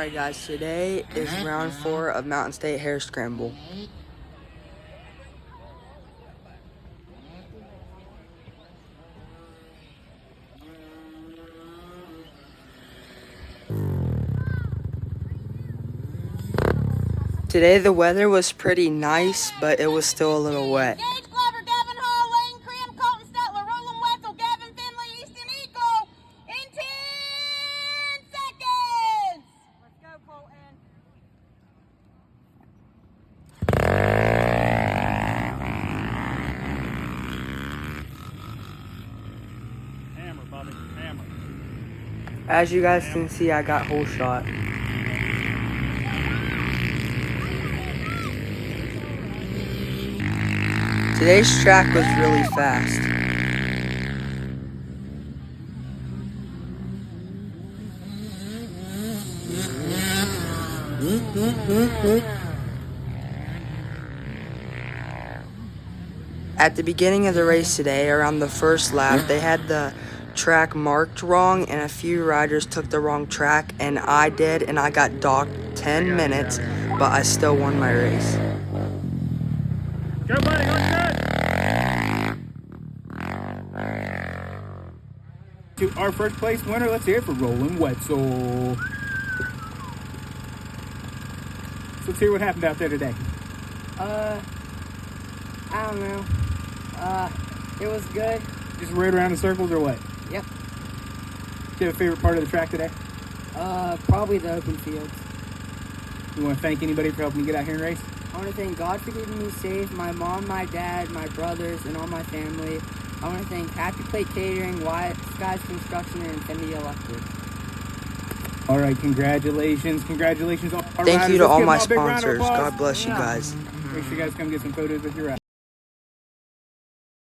Alright guys, today is round 4 of Mountain State Hare Scramble. Today the weather was pretty nice, but it was still a little wet. As you guys can see, I got hole shot. Today's track was really fast. At the beginning of the race today, around the first lap, they had the track marked wrong and a few riders took the wrong track, and I did, and I got docked 10 minutes, but I still won my race. Go buddy, go good! To our first place winner, let's hear it for Roland Wetzel. So let's hear what happened out there today. I don't know. It was good. Just rode around in circles or what? Yep. Do you have a favorite part of the track today? Probably the open fields. You want to thank anybody for helping you get out here and race? I want to thank God for keeping me safe, my mom, my dad, my brothers, and all my family. I want to thank Happy Plate Catering, Wyatt Skies Construction, and Infinity Electric. All right, congratulations. Congratulations. Thank you to all my sponsors. God bless you guys. Make sure you guys come get some photos with your ride.